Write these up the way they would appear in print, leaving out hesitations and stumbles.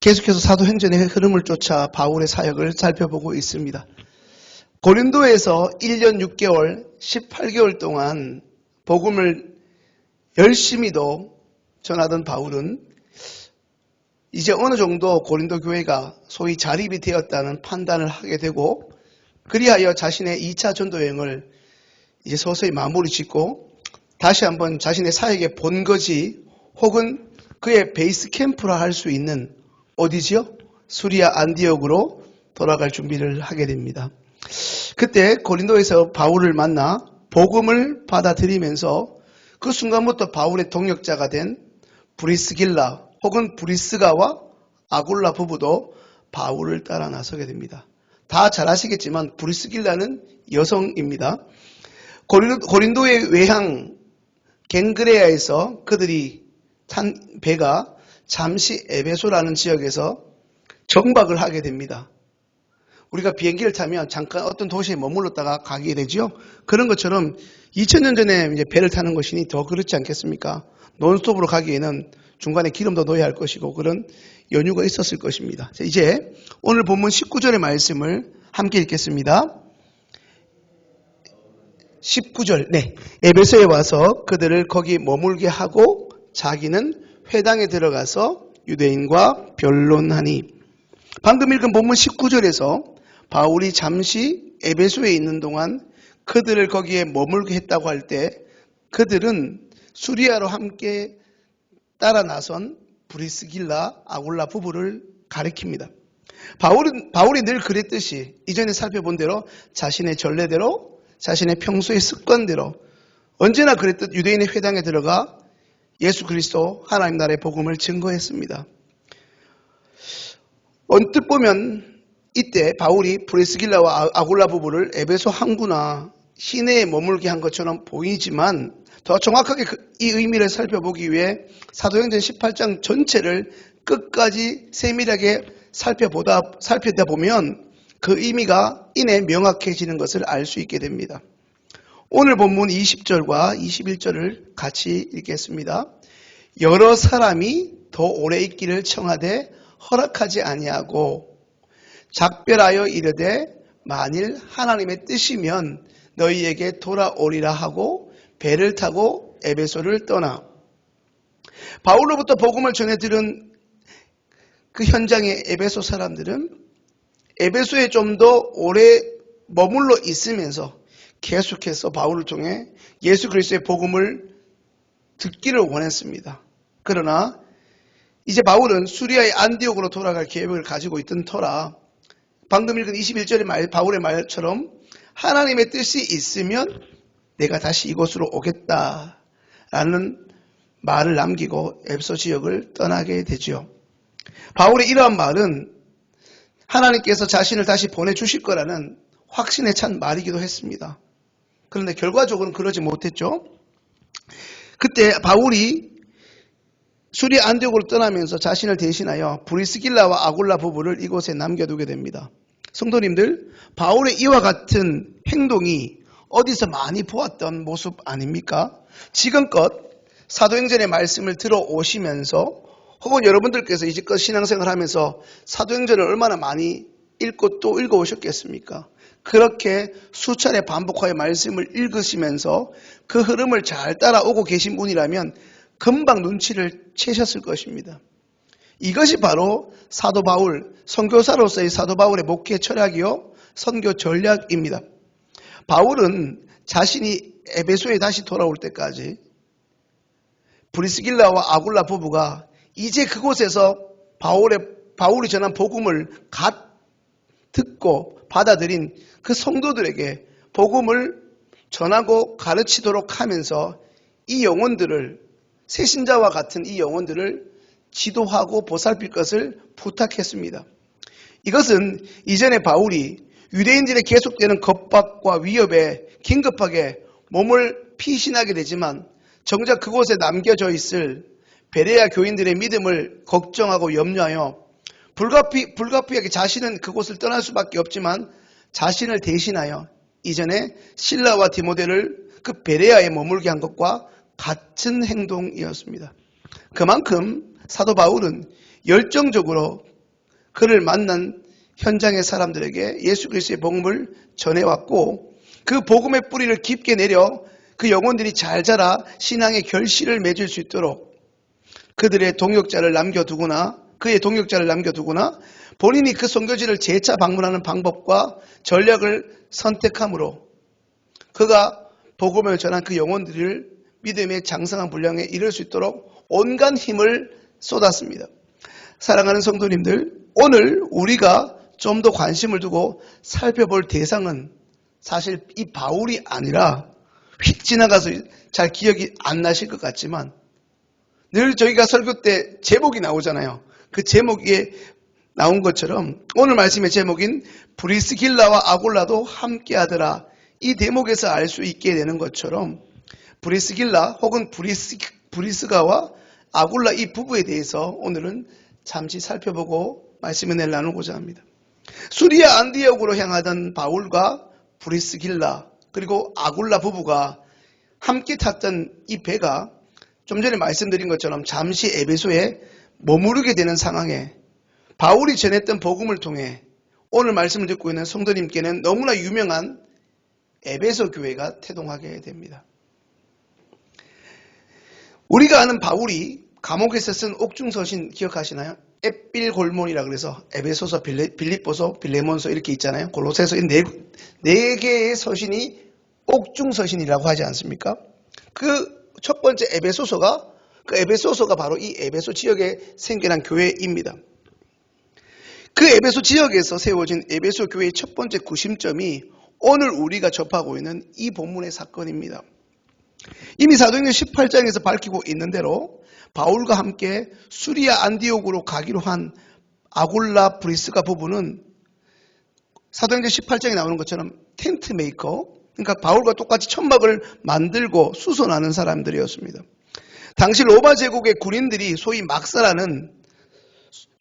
계속해서 사도행전의 흐름을 쫓아 바울의 사역을 살펴보고 있습니다. 고린도에서 1년 6개월, 18개월 동안 복음을 열심히도 전하던 바울은 이제 어느 정도 고린도 교회가 소위 자립이 되었다는 판단을 하게 되고, 그리하여 자신의 2차 전도여행을 이제 서서히 마무리 짓고 다시 한번 자신의 사역의 본거지 혹은 그의 베이스 캠프라 할 수 있는 어디지요? 수리아 안디옥으로 돌아갈 준비를 하게 됩니다. 그때 고린도에서 바울을 만나 복음을 받아들이면서 그 순간부터 바울의 동역자가 된 브리스길라 혹은 브리스가와 아굴라 부부도 바울을 따라 나서게 됩니다. 다 잘 아시겠지만 브리스길라는 여성입니다. 고린도의 외향 갱그레아에서 그들이 탄 배가 잠시 에베소라는 지역에서 정박을 하게 됩니다. 우리가 비행기를 타면 잠깐 어떤 도시에 머물렀다가 가게 되죠. 그런 것처럼 2000년 전에 이제 배를 타는 것이니 더 그렇지 않겠습니까? 논스톱으로 가기에는 중간에 기름도 넣어야 할 것이고 그런 연유가 있었을 것입니다. 자, 이제 오늘 본문 19절의 말씀을 함께 읽겠습니다. 19절, 에베소에 와서 그들을 거기 머물게 하고 자기는 회당에 들어가서 유대인과 변론하니. 방금 읽은 본문 19절에서 바울이 잠시 에베소에 있는 동안 그들을 거기에 머물게 했다고 할 때 그들은 수리아로 함께 따라 나선 브리스길라, 아굴라 부부를 가리킵니다. 바울이 늘 그랬듯이 이전에 살펴본 대로 자신의 전례대로 자신의 평소의 습관대로 언제나 그랬듯 유대인의 회당에 들어가 예수 그리스도 하나님 나라의 복음을 증거했습니다. 언뜻 보면 이때 바울이 브리스길라와 아굴라 부부를 에베소 항구나 시내에 머물게 한 것처럼 보이지만 더 정확하게 이 의미를 살펴보기 위해 사도행전 18장 전체를 끝까지 세밀하게 살펴다 보면 그 의미가 이내 명확해지는 것을 알 수 있게 됩니다. 오늘 본문 20절과 21절을 같이 읽겠습니다. 여러 사람이 더 오래 있기를 청하되 허락하지 아니하고 작별하여 이르되 만일 하나님의 뜻이면 너희에게 돌아오리라 하고 배를 타고 에베소를 떠나. 바울로부터 복음을 전해 들은 그 현장의 에베소 사람들은 에베소에 좀 더 오래 머물러 있으면서 계속해서 바울을 통해 예수 그리스도의 복음을 듣기를 원했습니다. 그러나 이제 바울은 수리아의 안디옥으로 돌아갈 계획을 가지고 있던 터라 방금 읽은 21절의 바울의 말처럼 하나님의 뜻이 있으면 내가 다시 이곳으로 오겠다라는 말을 남기고 에베소 지역을 떠나게 되죠. 바울의 이러한 말은 하나님께서 자신을 다시 보내주실 거라는 확신에 찬 말이기도 했습니다. 그런데 결과적으로는 그러지 못했죠. 그때 바울이 수리아 안디옥으로 떠나면서 자신을 대신하여 브리스길라와 아굴라 부부를 이곳에 남겨두게 됩니다. 성도님들, 바울의 이와 같은 행동이 어디서 많이 보았던 모습 아닙니까? 지금껏 사도행전의 말씀을 들어오시면서 혹은 여러분들께서 이제껏 신앙생활을 하면서 사도행전을 얼마나 많이 읽고 또 읽어오셨겠습니까? 그렇게 수차례 반복하여 말씀을 읽으시면서 그 흐름을 잘 따라오고 계신 분이라면 금방 눈치를 채셨을 것입니다. 이것이 바로 사도 바울, 선교사로서의 사도 바울의 목회 철학이요 선교 전략입니다. 바울은 자신이 에베소에 다시 돌아올 때까지 브리스길라와 아굴라 부부가 이제 그곳에서 바울이 전한 복음을 듣고 받아들인 그 성도들에게 복음을 전하고 가르치도록 하면서 이 영혼들을 새신자와 같은 이 영혼들을 지도하고 보살필 것을 부탁했습니다. 이것은 이전에 바울이 유대인들의 계속되는 겁박과 위협에 긴급하게 몸을 피신하게 되지만 정작 그곳에 남겨져 있을 베레아 교인들의 믿음을 걱정하고 염려하여 불가피하게 자신은 그곳을 떠날 수밖에 없지만 자신을 대신하여 이전에 실라와 디모데를 그 베레아에 머물게 한 것과 같은 행동이었습니다. 그만큼 사도 바울은 열정적으로 그를 만난 현장의 사람들에게 예수 그리스도의 복음을 전해왔고 그 복음의 뿌리를 깊게 내려 그 영혼들이 잘 자라 신앙의 결실을 맺을 수 있도록 그의 동역자를 남겨두거나 본인이 그 선교지를 재차 방문하는 방법과 전략을 선택함으로 그가 복음을 전한 그 영혼들을 믿음의 장성한 분량에 이를 수 있도록 온갖 힘을 쏟았습니다. 사랑하는 성도님들, 오늘 우리가 좀 더 관심을 두고 살펴볼 대상은 사실 이 바울이 아니라 휙 지나가서 잘 기억이 안 나실 것 같지만 늘 저희가 설교 때 제목이 나오잖아요. 그 제목에 나온 것처럼 오늘 말씀의 제목인 브리스길라와 아굴라도 함께하더라. 이 대목에서 알 수 있게 되는 것처럼 브리스길라 혹은 브리스가와 아굴라 이 부부에 대해서 오늘은 잠시 살펴보고 말씀의 은혜를 나누고자 합니다. 수리아 안디옥으로 향하던 바울과 브리스길라 그리고 아굴라 부부가 함께 탔던 이 배가 좀 전에 말씀드린 것처럼 잠시 에베소에 머무르게 되는 상황에 바울이 전했던 복음을 통해 오늘 말씀을 듣고 있는 성도님께는 너무나 유명한 에베소 교회가 태동하게 됩니다. 우리가 아는 바울이 감옥에서 쓴 옥중서신 기억하시나요? 에필골몬이라 그래서 에베소서, 빌립보서, 빌레몬서 이렇게 있잖아요. 골로새서 네 개의 서신이 옥중서신이라고 하지 않습니까? 그 첫 번째 에베소서가 바로 이 에베소 지역에 생겨난 교회입니다. 그 에베소 지역에서 세워진 에베소 교회의 첫 번째 구심점이 오늘 우리가 접하고 있는 이 본문의 사건입니다. 이미 사도행전 18장에서 밝히고 있는 대로 바울과 함께 수리아 안디옥으로 가기로 한 아굴라 브리스가 부부는 사도행전 18장에 나오는 것처럼 텐트 메이커, 그러니까 바울과 똑같이 천막을 만들고 수선하는 사람들이었습니다. 당시 로마 제국의 군인들이 소위 막사라는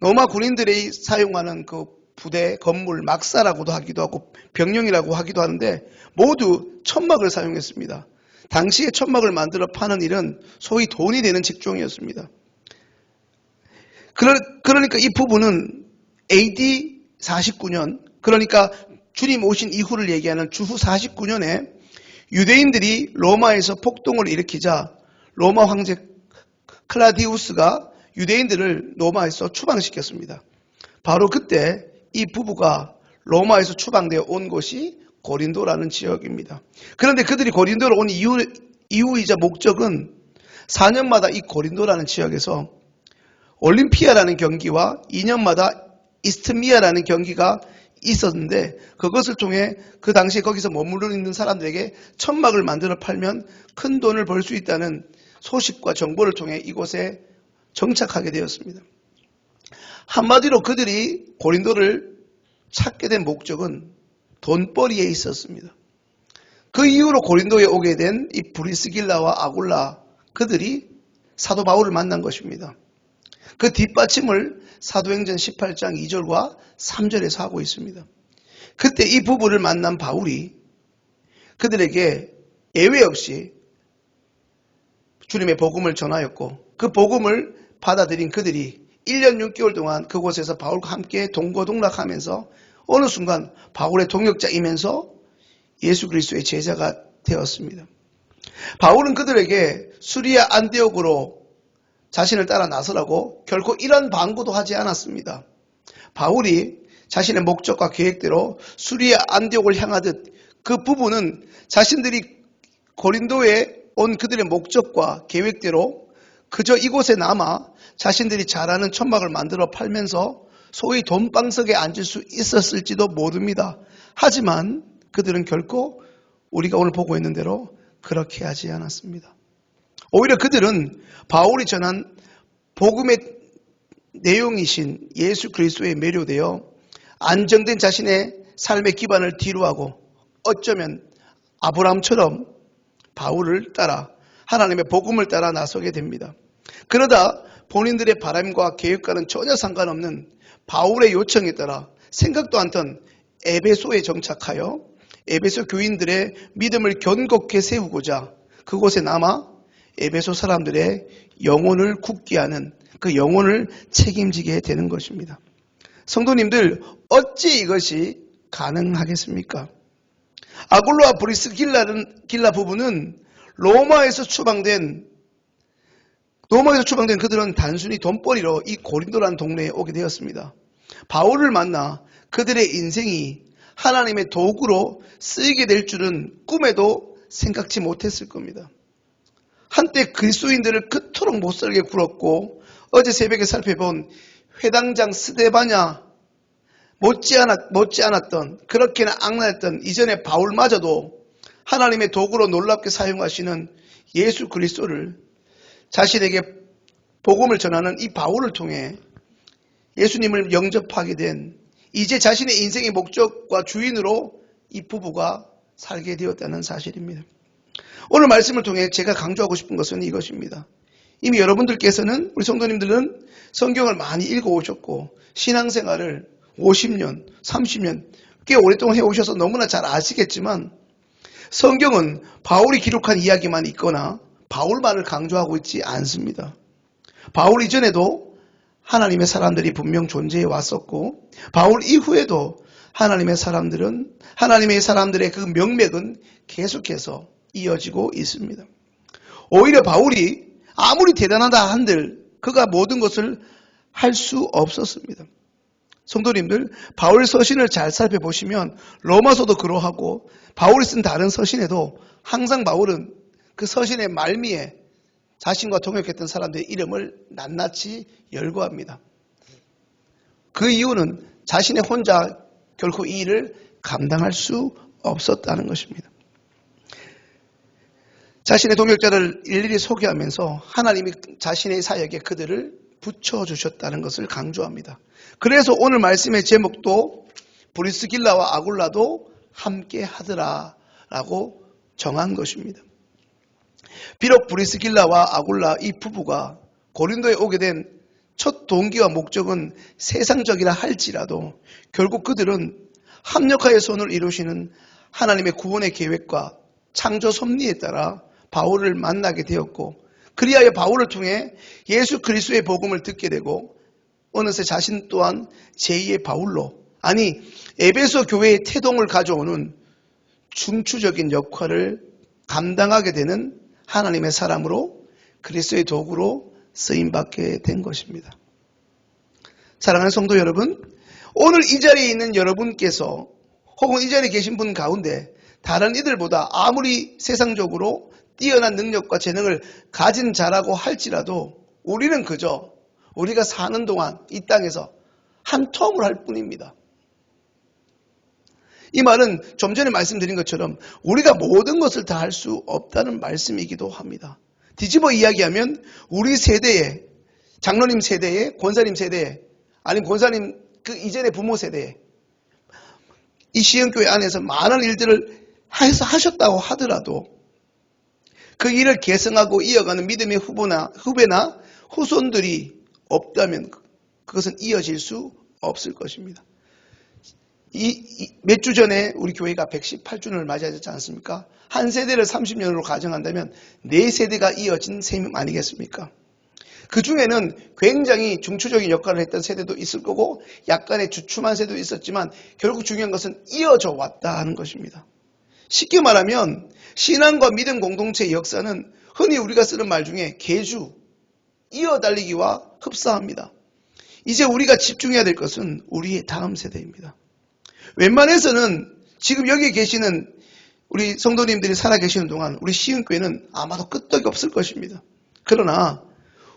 로마 군인들이 사용하는 그 부대, 건물, 막사라고도 하기도 하고 병령이라고 하기도 하는데 모두 천막을 사용했습니다. 당시에 천막을 만들어 파는 일은 소위 돈이 되는 직종이었습니다. 그러니까 이 부분은 AD 49년, 그러니까 주님 오신 이후를 얘기하는 주후 49년에 유대인들이 로마에서 폭동을 일으키자 로마 황제 클라디우스가 유대인들을 로마에서 추방시켰습니다. 바로 그때 이 부부가 로마에서 추방되어 온 곳이 고린도라는 지역입니다. 그런데 그들이 고린도로 온 이유이자 목적은 4년마다 이 고린도라는 지역에서 올림피아라는 경기와 2년마다 이스트미아라는 경기가 있었는데 그것을 통해 그 당시에 거기서 머무르고 있는 사람들에게 천막을 만들어 팔면 큰 돈을 벌 수 있다는 소식과 정보를 통해 이곳에 정착하게 되었습니다. 한마디로 그들이 고린도를 찾게 된 목적은 돈벌이에 있었습니다. 그 이후로 고린도에 오게 된 이 브리스길라와 아굴라 그들이 사도 바울을 만난 것입니다. 그 뒷받침을 사도행전 18장 2절과 3절에서 하고 있습니다. 그때 이 부부를 만난 바울이 그들에게 예외 없이 주님의 복음을 전하였고 그 복음을 받아들인 그들이 1년 6개월 동안 그곳에서 바울과 함께 동거동락하면서 어느 순간 바울의 동역자이면서 예수 그리스도의 제자가 되었습니다. 바울은 그들에게 수리아 안디옥으로 자신을 따라 나서라고 결코 이런 방구도 하지 않았습니다. 바울이 자신의 목적과 계획대로 수리아 안디옥을 향하듯 그 부부는 자신들이 고린도에 온 그들의 목적과 계획대로 그저 이곳에 남아 자신들이 잘 아는 천막을 만들어 팔면서 소위 돈방석에 앉을 수 있었을지도 모릅니다. 하지만 그들은 결코 우리가 오늘 보고 있는 대로 그렇게 하지 않았습니다. 오히려 그들은 바울이 전한 복음의 내용이신 예수 그리스도에 매료되어 안정된 자신의 삶의 기반을 뒤로하고 어쩌면 아브라함처럼 바울을 따라 하나님의 복음을 따라 나서게 됩니다. 그러다 본인들의 바람과 계획과는 전혀 상관없는 바울의 요청에 따라 생각도 않던 에베소에 정착하여 에베소 교인들의 믿음을 견고하게 세우고자 그곳에 남아 에베소 사람들의 영혼을 굳게 하는 그 영혼을 책임지게 되는 것입니다. 성도님들, 어찌 이것이 가능하겠습니까? 아굴로와 브리스길라 부부는 로마에서 추방된 그들은 단순히 돈벌이로 이 고린도라는 동네에 오게 되었습니다. 바울을 만나 그들의 인생이 하나님의 도구로 쓰이게 될 줄은 꿈에도 생각지 못했을 겁니다. 한때 그리스도인들을 그토록 못살게 굴었고 어제 새벽에 살펴본 회당장 스데바냐 못지 않았던, 그렇게나 악랄했던 이전의 바울마저도 하나님의 도구로 놀랍게 사용하시는 예수 그리스도를 자신에게 복음을 전하는 이 바울을 통해 예수님을 영접하게 된, 이제 자신의 인생의 목적과 주인으로 이 부부가 살게 되었다는 사실입니다. 오늘 말씀을 통해 제가 강조하고 싶은 것은 이것입니다. 이미 여러분들께서는, 우리 성도님들은 성경을 많이 읽어오셨고 신앙생활을 50년, 30년 꽤 오랫동안 해오셔서 너무나 잘 아시겠지만, 성경은 바울이 기록한 이야기만 있거나 바울만을 강조하고 있지 않습니다. 바울 이전에도 하나님의 사람들이 분명 존재해 왔었고, 바울 이후에도 하나님의 사람들의 그 명맥은 계속해서 이어지고 있습니다. 오히려 바울이 아무리 대단하다 한들 그가 모든 것을 할 수 없었습니다. 성도님들, 바울 서신을 잘 살펴보시면 로마서도 그러하고 바울이 쓴 다른 서신에도 항상 바울은 그 서신의 말미에 자신과 동역했던 사람들의 이름을 낱낱이 열거합니다. 그 이유는 자신의 혼자 결코 이 일을 감당할 수 없었다는 것입니다. 자신의 동역자를 일일이 소개하면서 하나님이 자신의 사역에 그들을 붙여주셨다는 것을 강조합니다. 그래서 오늘 말씀의 제목도 브리스길라와 아굴라도 함께 하더라라고 정한 것입니다. 비록 브리스길라와 아굴라 이 부부가 고린도에 오게 된 첫 동기와 목적은 세상적이라 할지라도 결국 그들은 합력하여 선을 이루시는 하나님의 구원의 계획과 창조 섭리에 따라 바울을 만나게 되었고, 그리하여 바울을 통해 예수 그리스도의 복음을 듣게 되고 어느새 자신 또한 제2의 바울로, 아니 에베소 교회의 태동을 가져오는 중추적인 역할을 감당하게 되는 하나님의 사람으로, 그리스도의 도구로 쓰임받게 된 것입니다. 사랑하는 성도 여러분, 오늘 이 자리에 있는 여러분께서 혹은 이 자리에 계신 분 가운데 다른 이들보다 아무리 세상적으로 뛰어난 능력과 재능을 가진 자라고 할지라도 우리는 그저 우리가 사는 동안 이 땅에서 한 텀을 할 뿐입니다. 이 말은 좀 전에 말씀드린 것처럼 우리가 모든 것을 다 할 수 없다는 말씀이기도 합니다. 뒤집어 이야기하면 우리 세대에, 장로님 세대에, 권사님 세대에, 아니면 권사님 그 이전의 부모 세대에 이 시흥교회 안에서 많은 일들을 하셨다고 하더라도 그 일을 계승하고 이어가는 믿음의 후배나 후손들이 없다면 그것은 이어질 수 없을 것입니다. 몇 주 전에 우리 교회가 118주년을 맞이하지 않습니까? 한 세대를 30년으로 가정한다면 4세대가 이어진 셈 아니겠습니까? 그 중에는 굉장히 중추적인 역할을 했던 세대도 있을 거고 약간의 주춤한 세대도 있었지만 결국 중요한 것은 이어져 왔다 하는 것입니다. 쉽게 말하면 신앙과 믿음 공동체의 역사는 흔히 우리가 쓰는 말 중에 계주, 이어달리기와 흡사합니다. 이제 우리가 집중해야 될 것은 우리의 다음 세대입니다. 웬만해서는 지금 여기 계시는 우리 성도님들이 살아계시는 동안 우리 시흥교회는 아마도 끄떡이 없을 것입니다. 그러나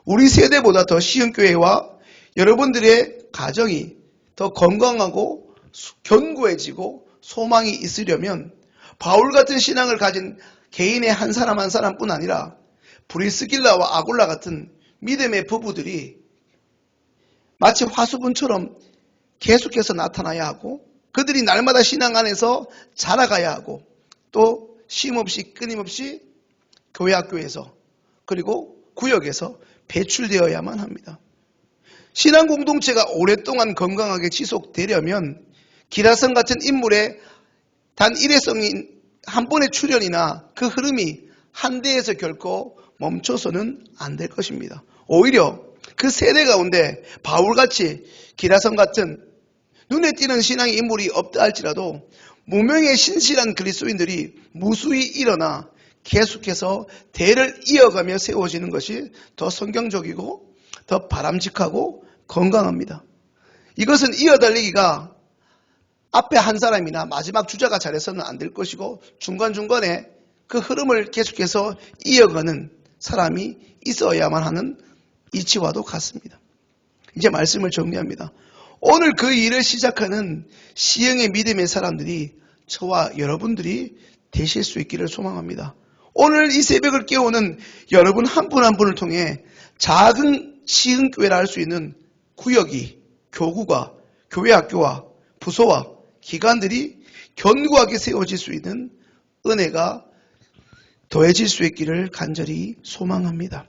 우리 세대보다 더 시흥교회와 여러분들의 가정이 더 건강하고 견고해지고 소망이 있으려면 바울 같은 신앙을 가진 개인의 한 사람 한 사람뿐 아니라 브리스길라와 아굴라 같은 믿음의 부부들이 마치 화수분처럼 계속해서 나타나야 하고 그들이 날마다 신앙 안에서 자라가야 하고 또 쉼없이 끊임없이 교회 학교에서 그리고 구역에서 배출되어야만 합니다. 신앙 공동체가 오랫동안 건강하게 지속되려면 기라성 같은 인물의 단 일회성인 한 번의 출현이나 그 흐름이 한 대에서 결코 멈춰서는 안 될 것입니다. 오히려 그 세대 가운데 바울같이 기라성 같은 눈에 띄는 신앙의 인물이 없다 할지라도 무명의 신실한 그리스도인들이 무수히 일어나 계속해서 대를 이어가며 세워지는 것이 더 성경적이고 더 바람직하고 건강합니다. 이것은 이어달리기가 앞에 한 사람이나 마지막 주자가 잘해서는 안 될 것이고 중간중간에 그 흐름을 계속해서 이어가는 사람이 있어야만 하는 이치와도 같습니다. 이제 말씀을 정리합니다. 오늘 그 일을 시작하는 시흥의 믿음의 사람들이 저와 여러분들이 되실 수 있기를 소망합니다. 오늘 이 새벽을 깨우는 여러분 한 분 한 분을 통해 작은 시흥교회라 할 수 있는 구역이 교구가 교회학교와 부서와 기관들이 견고하게 세워질 수 있는 은혜가 더해질 수 있기를 간절히 소망합니다.